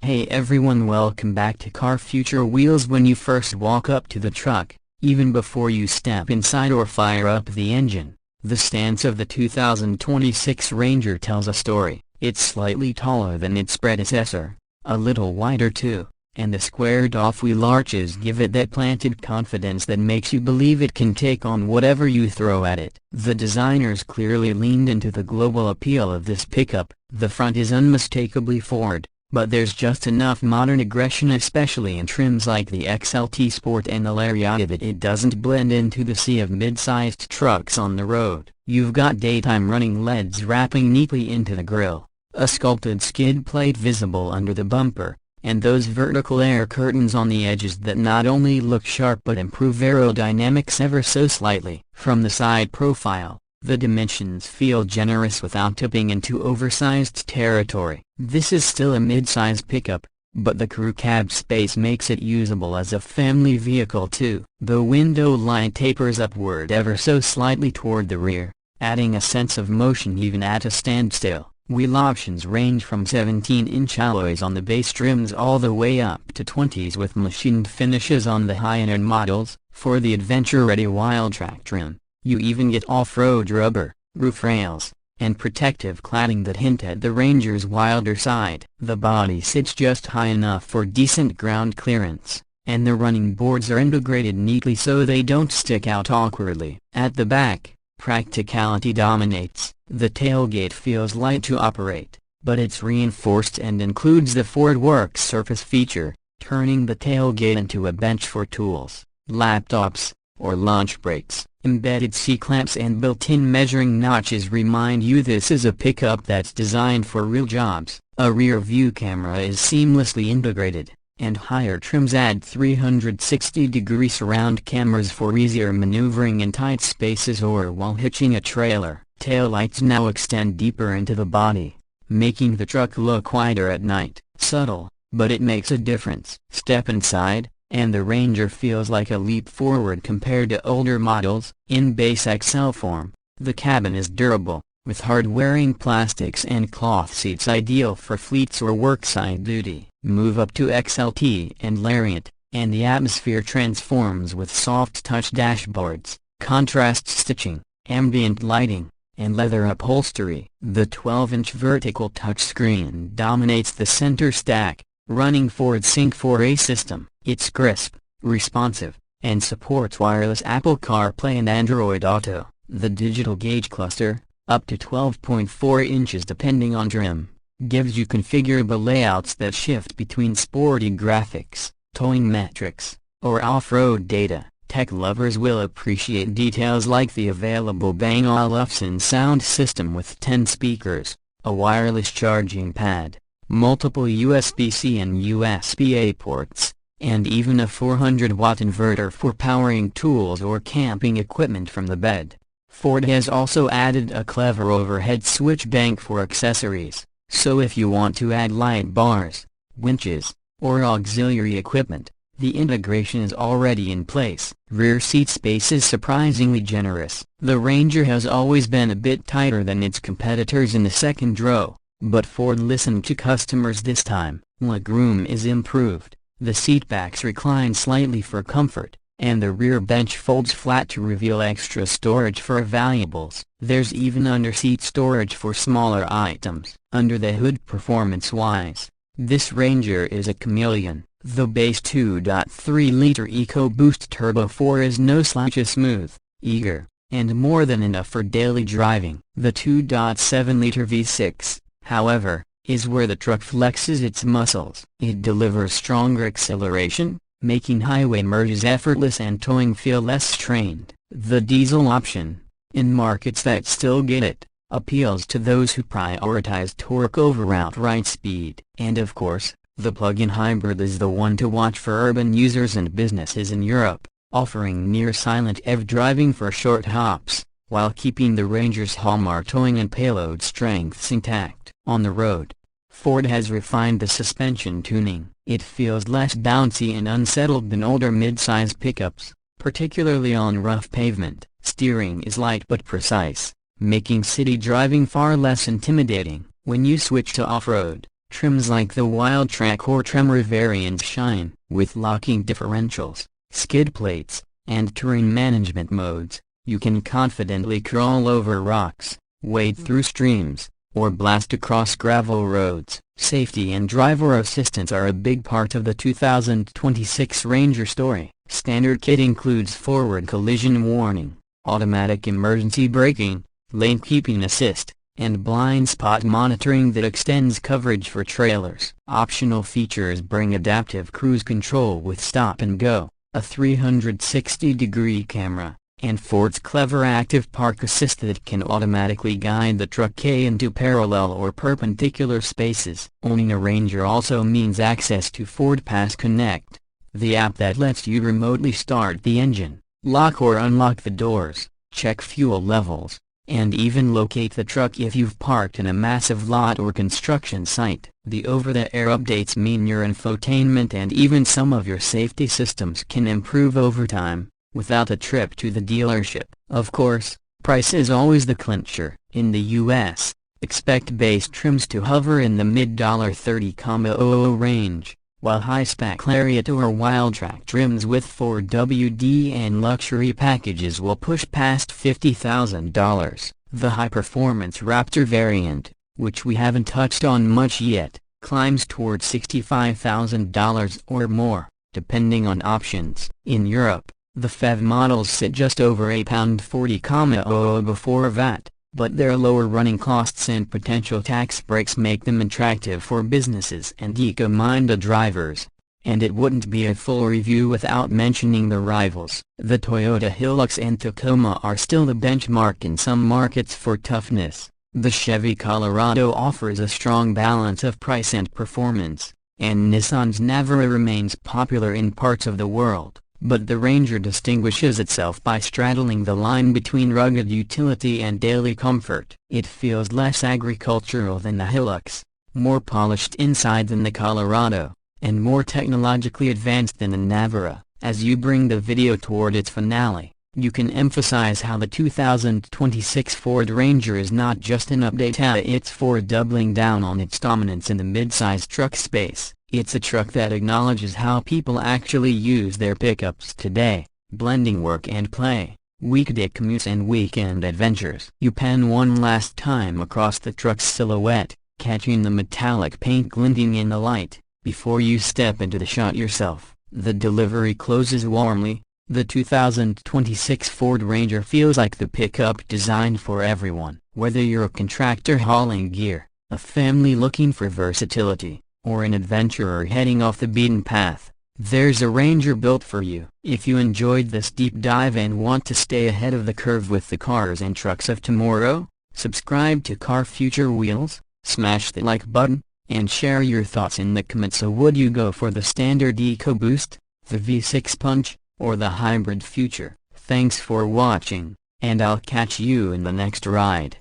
Hey everyone, welcome back to Car Future Wheels. When you first walk up to the truck, even before you step inside or fire up the engine, the stance of the 2026 Ranger tells a story. It's slightly taller than its predecessor, a little wider too, and the squared-off wheel arches give it that planted confidence that makes you believe it can take on whatever you throw at it. The designers clearly leaned into the global appeal of this pickup. The front is unmistakably Ford, but there's just enough modern aggression, especially in trims like the XLT Sport and the Lariat, that it doesn't blend into the sea of mid-sized trucks on the road. You've got daytime running LEDs wrapping neatly into the grille, a sculpted skid plate visible under the bumper, and those vertical air curtains on the edges that not only look sharp but improve aerodynamics ever so slightly. From the side profile, the dimensions feel generous without tipping into oversized territory. This is still a mid-size pickup, but the crew cab space makes it usable as a family vehicle too. The window line tapers upward ever so slightly toward the rear, adding a sense of motion even at a standstill. Wheel options range from 17-inch alloys on the base trims all the way up to 20s with machined finishes on the higher-end models. For the adventure-ready Wildtrak trim, you even get off-road rubber, roof rails, and protective cladding that hint at the Ranger's wilder side. The body sits just high enough for decent ground clearance, and the running boards are integrated neatly so they don't stick out awkwardly. At the back, practicality dominates. The tailgate feels light to operate, but it's reinforced and includes the Ford Work Surface feature, turning the tailgate into a bench for tools, laptops, or lunch breaks. Embedded C-clamps and built-in measuring notches remind you this is a pickup that's designed for real jobs. A rear-view camera is seamlessly integrated, and higher trims add 360-degree surround cameras for easier maneuvering in tight spaces or while hitching a trailer. Taillights now extend deeper into the body, making the truck look wider at night. Subtle, but it makes a difference. Step inside, and the Ranger feels like a leap forward compared to older models. In base XL form, the cabin is durable, with hard-wearing plastics and cloth seats ideal for fleets or workside duty. Move up to XLT and Lariat, and the atmosphere transforms with soft-touch dashboards, contrast stitching, ambient lighting, and leather upholstery. The 12-inch vertical touchscreen dominates the center stack, running Ford's Sync 4A system. It's crisp, responsive, and supports wireless Apple CarPlay and Android Auto. The digital gauge cluster, up to 12.4 inches depending on trim, gives you configurable layouts that shift between sporty graphics, towing metrics, or off-road data. Tech lovers will appreciate details like the available Bang & Olufsen sound system with 10 speakers, a wireless charging pad, multiple USB-C and USB-A ports, and even a 400-watt inverter for powering tools or camping equipment from the bed. Ford has also added a clever overhead switch bank for accessories, so if you want to add light bars, winches, or auxiliary equipment, the integration is already in place. Rear seat space is surprisingly generous. The Ranger has always been a bit tighter than its competitors in the second row, but Ford listened to customers this time. Legroom is improved, the seatbacks recline slightly for comfort, and the rear bench folds flat to reveal extra storage for valuables. There's even under-seat storage for smaller items. Under the hood, performance-wise, this Ranger is a chameleon. The base 2.3-liter EcoBoost Turbo 4 is no slouch, smooth, eager, and more than enough for daily driving. The 2.7-liter V6, however, is where the truck flexes its muscles. It delivers stronger acceleration, making highway merges effortless and towing feel less strained. The diesel option, in markets that still get it, appeals to those who prioritize torque over outright speed. And of course, the plug-in hybrid is the one to watch for urban users and businesses in Europe, offering near-silent EV driving for short hops, while keeping the Ranger's hallmark towing and payload strengths intact. On the road, Ford has refined the suspension tuning. It feels less bouncy and unsettled than older mid-size pickups, particularly on rough pavement. Steering is light but precise, making city driving far less intimidating. When you switch to off-road, Trims like the Wildtrak or Tremor variants shine. With locking differentials, skid plates, and terrain management modes, you can confidently crawl over rocks, wade through streams, or blast across gravel roads. Safety and driver assistance are a big part of the 2026 Ranger story. Standard kit includes forward collision warning, automatic emergency braking, lane keeping assist, and blind spot monitoring that extends coverage for trailers. Optional features bring adaptive cruise control with stop and go, a 360-degree camera, and Ford's clever active park assist that can automatically guide the truck into parallel or perpendicular spaces. Owning a Ranger also means access to Ford Pass Connect, the app that lets you remotely start the engine, lock or unlock the doors, check fuel levels, and even locate the truck if you've parked in a massive lot or construction site. The over-the-air updates mean your infotainment and even some of your safety systems can improve over time, without a trip to the dealership. Of course, price is always the clincher. In the US, expect base trims to hover in the mid-$30,000 range, while high-spec Lariat or Wildtrak trims with 4WD and luxury packages will push past $50,000. The high-performance Raptor variant, which we haven't touched on much yet, climbs toward $65,000 or more, depending on options. In Europe, the FEV models sit just over £40,000 before VAT, but their lower running costs and potential tax breaks make them attractive for businesses and eco-minded drivers. And it wouldn't be a full review without mentioning the rivals. The Toyota Hilux and Tacoma are still the benchmark in some markets for toughness. The Chevy Colorado offers a strong balance of price and performance, and Nissan's Navara remains popular in parts of the world. But the Ranger distinguishes itself by straddling the line between rugged utility and daily comfort. It feels less agricultural than the Hilux, more polished inside than the Colorado, and more technologically advanced than the Navara. As you bring the video toward its finale, you can emphasize how the 2026 Ford Ranger is not just an update, it's Ford doubling down on its dominance in the midsize truck space. It's a truck that acknowledges how people actually use their pickups today, blending work and play, weekday commutes and weekend adventures. You pan one last time across the truck's silhouette, catching the metallic paint glinting in the light, before you step into the shot yourself. The delivery closes warmly. The 2026 Ford Ranger feels like the pickup designed for everyone. Whether you're a contractor hauling gear, a family looking for versatility, or an adventurer heading off the beaten path, there's a Ranger built for you. If you enjoyed this deep dive and want to stay ahead of the curve with the cars and trucks of tomorrow, subscribe to Car Future Wheels, smash the like button, and share your thoughts in the comments. So would you go for the standard EcoBoost, the V6 Punch, or the hybrid future? Thanks for watching, and I'll catch you in the next ride.